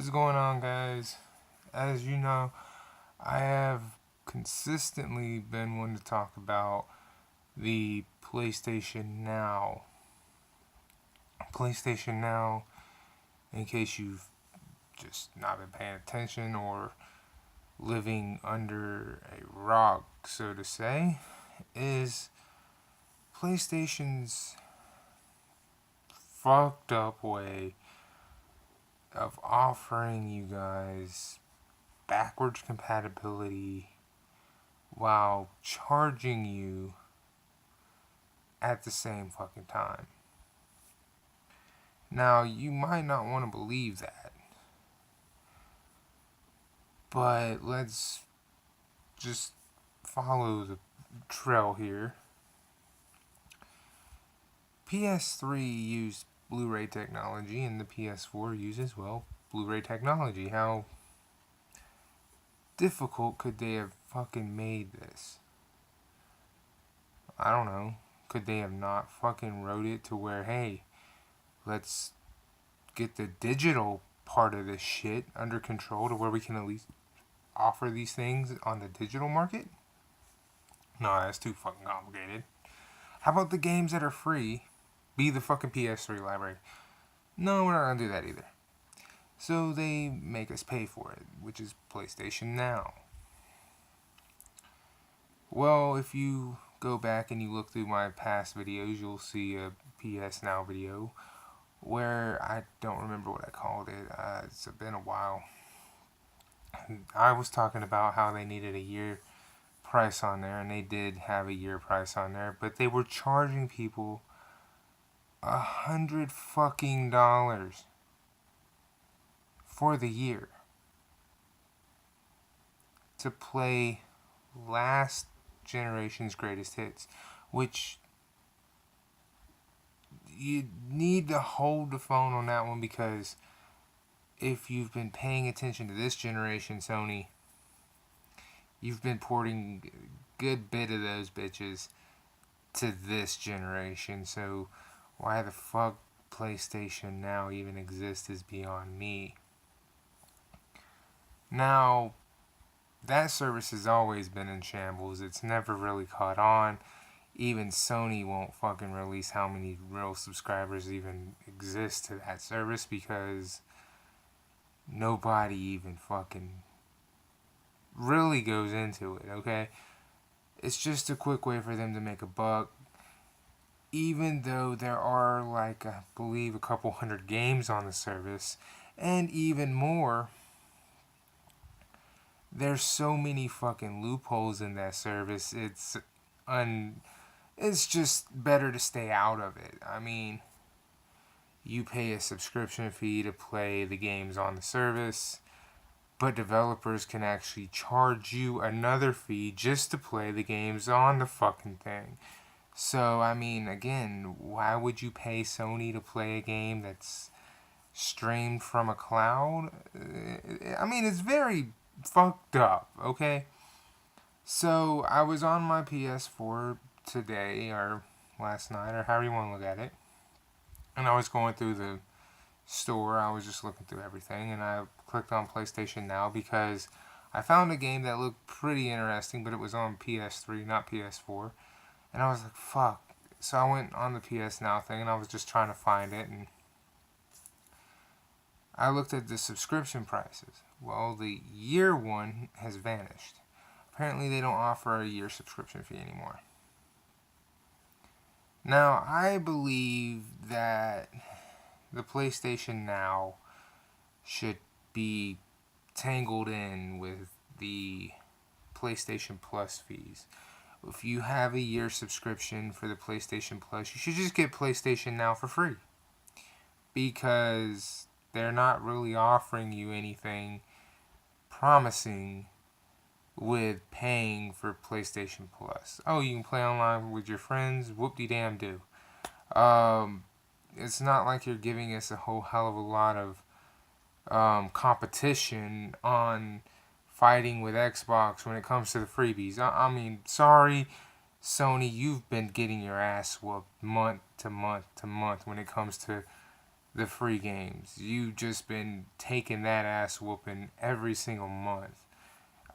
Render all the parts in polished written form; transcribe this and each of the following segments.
What's going on, guys? As you know, I have consistently been one to talk about the PlayStation Now. PlayStation Now, in case you've just not been paying attention or living under a rock, so to say, is PlayStation's fucked up way of offering you guys backwards compatibility while charging you at the same fucking time. Now, you might not want to believe that, but let's just follow the trail here. PS3 used Blu-ray technology, and the PS4 uses, well, Blu-ray technology. How difficult could they have fucking made this? I don't know. Could they have not fucking wrote it to where, hey, let's get the digital part of this shit under control to where we can at least offer these things on the digital market? No, that's too fucking complicated. How about the games that are free be the fucking PS3 library? No, we're not gonna do that either. So they make us pay for it, which is PlayStation Now. Well, if you go back and you look through my past videos, you'll see a PS Now video where I don't remember what I called it. It's been a while. I was talking about how they needed a year price on there, and they did have a year price on there, but they were charging people $100 for the year to play last generation's greatest hits, which you need to hold the phone on that one, because if you've been paying attention to this generation, Sony, you've been porting a good bit of those bitches to this generation. So why the fuck PlayStation Now even exists is beyond me. Now, that service has always been in shambles. It's never really caught on. Even Sony won't fucking release how many real subscribers even exist to that service, because nobody even fucking really goes into it, okay? It's just a quick way for them to make a buck. Even though there are, like, I believe a couple hundred games on the service, and even more, there's so many fucking loopholes in that service. It's just better to stay out of it. I mean, you pay a subscription fee to play the games on the service, but developers can actually charge you another fee just to play the games on the fucking thing. So, I mean, again, why would you pay Sony to play a game that's streamed from a cloud? I mean, it's very fucked up, okay? So, I was on my PS4 today, or last night, or however you want to look at it, and I was going through the store. I was just looking through everything, and I clicked on PlayStation Now because I found a game that looked pretty interesting, but it was on PS3, not PS4. And I was like, fuck. So I went on the PS Now thing, and I was just trying to find it, and I looked at the subscription prices. Well, the year one has vanished. Apparently they don't offer a year subscription fee anymore. Now, I believe that the PlayStation Now should be tangled in with the PlayStation Plus fees. If you have a year subscription for the PlayStation Plus, you should just get PlayStation Now for free, because they're not really offering you anything promising with paying for PlayStation Plus. Oh, you can play online with your friends? Whoop-de-damn-do. It's not like you're giving us a whole hell of a lot of competition on fighting with Xbox when it comes to the freebies. I mean, sorry, Sony, you've been getting your ass whooped month to month to month when it comes to the free games. You just been taking that ass whooping every single month.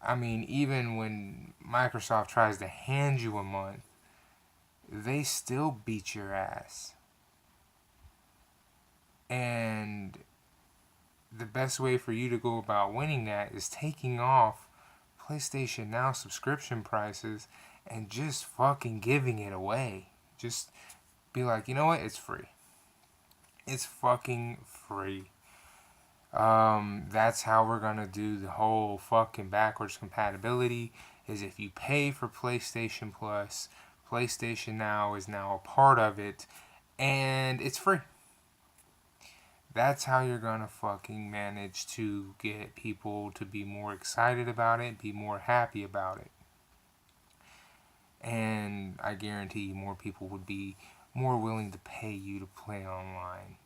I mean, even when Microsoft tries to hand you a month, they still beat your ass. And the best way for you to go about winning that is taking off PlayStation Now subscription prices and just fucking giving it away. Just be like, you know what? It's free. It's fucking free. That's how we're gonna do the whole fucking backwards compatibility. Is if you pay for PlayStation Plus, PlayStation Now is now a part of it, and it's free. That's how you're gonna fucking manage to get people to be more excited about it, be more happy about it. And I guarantee you more people would be more willing to pay you to play online.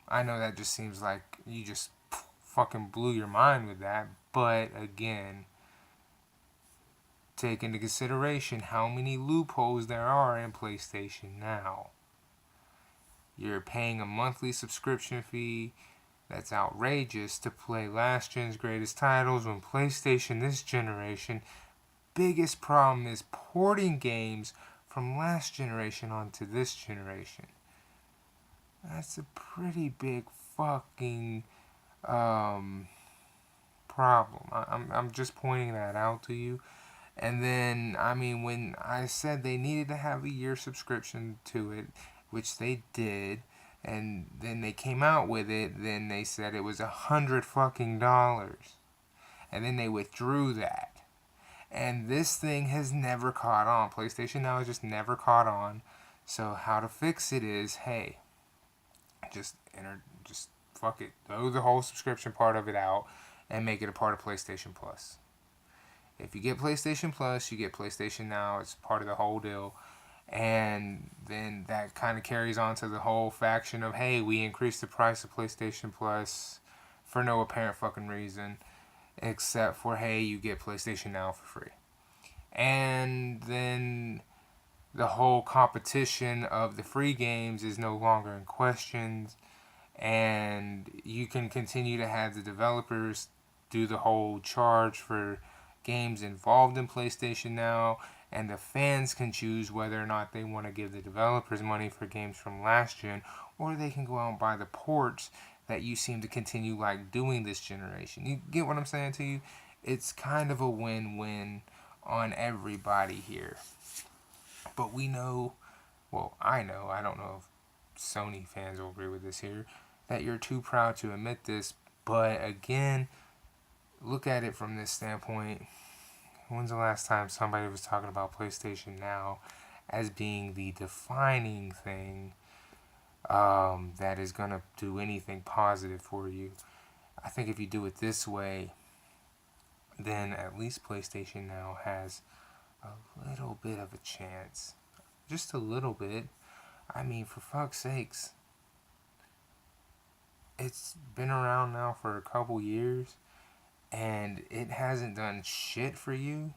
I know that just seems like you just fucking blew your mind with that, but again, take into consideration how many loopholes there are in PlayStation Now. You're paying a monthly subscription fee that's outrageous to play last gen's greatest titles when PlayStation this generation biggest problem is porting games from last generation onto this generation. That's a pretty big fucking problem. I'm just pointing that out to you. And then, I mean, when I said they needed to have a year subscription to it, which they did, and then they came out with it, then they said it was $100 fucking. And then they withdrew that. And this thing has never caught on. PlayStation Now has just never caught on. So how to fix it is, hey, just fuck it. Throw the whole subscription part of it out and make it a part of PlayStation Plus. If you get PlayStation Plus, you get PlayStation Now. It's part of the whole deal. And then that kind of carries on to the whole faction of, hey, we increased the price of PlayStation Plus for no apparent fucking reason. Except for, hey, you get PlayStation Now for free. And then the whole competition of the free games is no longer in question. And you can continue to have the developers do the whole charge for games involved in PlayStation Now, and the fans can choose whether or not they want to give the developers money for games from last gen, or they can go out and buy the ports that you seem to continue like doing this generation. You get what I'm saying to you? It's kind of a win-win on everybody here. But we know, well, I know, I don't know if Sony fans will agree with this here, that you're too proud to admit this, but again, look at it from this standpoint. When's the last time somebody was talking about PlayStation Now as being the defining thing that is going to do anything positive for you? I think if you do it this way, then at least PlayStation Now has a little bit of a chance. Just a little bit. I mean, for fuck's sakes. It's been around now for a couple years, and it hasn't done shit for you.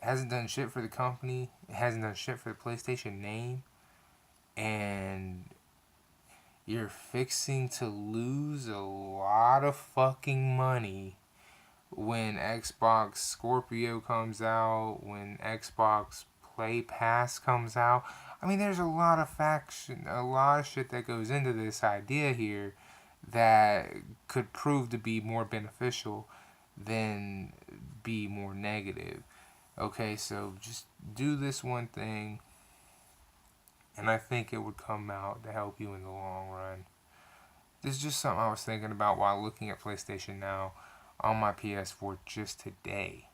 It hasn't done shit for the company. It hasn't done shit for the PlayStation name. And you're fixing to lose a lot of fucking money when Xbox Scorpio comes out, when Xbox Play Pass comes out. I mean, there's a lot of shit that goes into this idea here that could prove to be more beneficial than be more negative. Okay, so just do this one thing, and I think it would come out to help you in the long run. This is just something I was thinking about while looking at PlayStation Now on my PS4 just today.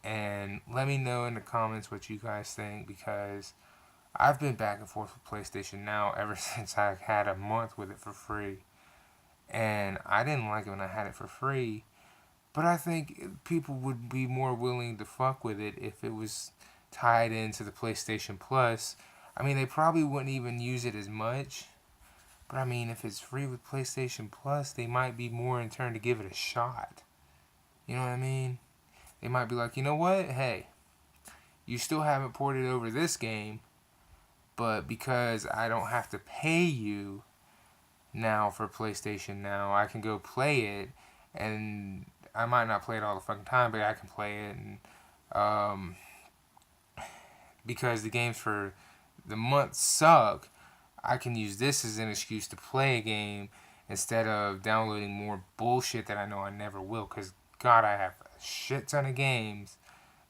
And let me know in the comments what you guys think, because I've been back and forth with PlayStation Now ever since I had a month with it for free. And I didn't like it when I had it for free, but I think people would be more willing to fuck with it if it was tied into the PlayStation Plus. I mean, they probably wouldn't even use it as much. But I mean, if it's free with PlayStation Plus, they might be more in turn to give it a shot. You know what I mean? They might be like, you know what? Hey, you still haven't ported over this game. But because I don't have to pay you now for PlayStation Now, I can go play it, and I might not play it all the fucking time, but I can play it, and um, because the games for the month suck, I can use this as an excuse to play a game instead of downloading more bullshit that I know I never will. Because, God, I have a shit ton of games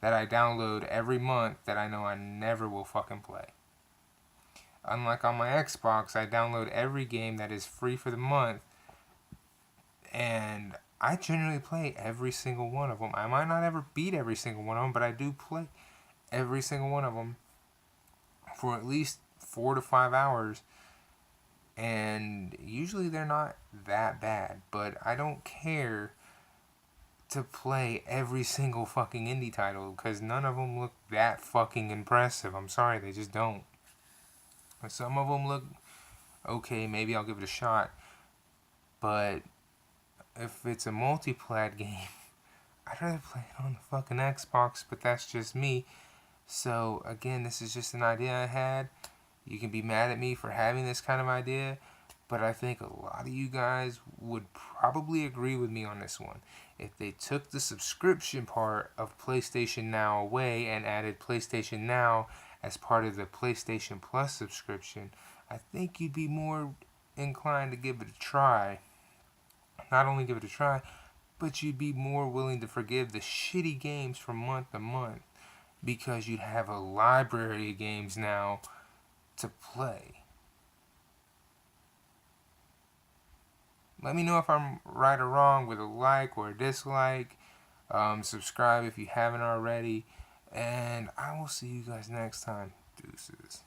that I download every month that I know I never will fucking play. Unlike on my Xbox, I download every game that is free for the month, and I generally play every single one of them. I might not ever beat every single one of them, but I do play every single one of them for at least 4 to 5 hours, and usually they're not that bad, but I don't care to play every single fucking indie title because none of them look that fucking impressive. I'm sorry, they just don't. But some of them look okay, maybe I'll give it a shot, but if it's a multi-plat game, I'd rather play it on the fucking Xbox, but that's just me. So, again, this is just an idea I had. You can be mad at me for having this kind of idea, but I think a lot of you guys would probably agree with me on this one. If they took the subscription part of PlayStation Now away and added PlayStation Now as part of the PlayStation Plus subscription, I think you'd be more inclined to give it a try. Not only give it a try, but you'd be more willing to forgive the shitty games from month to month because you'd have a library of games now to play. Let me know if I'm right or wrong with a like or a dislike. Subscribe if you haven't already. And I will see you guys next time. Deuces.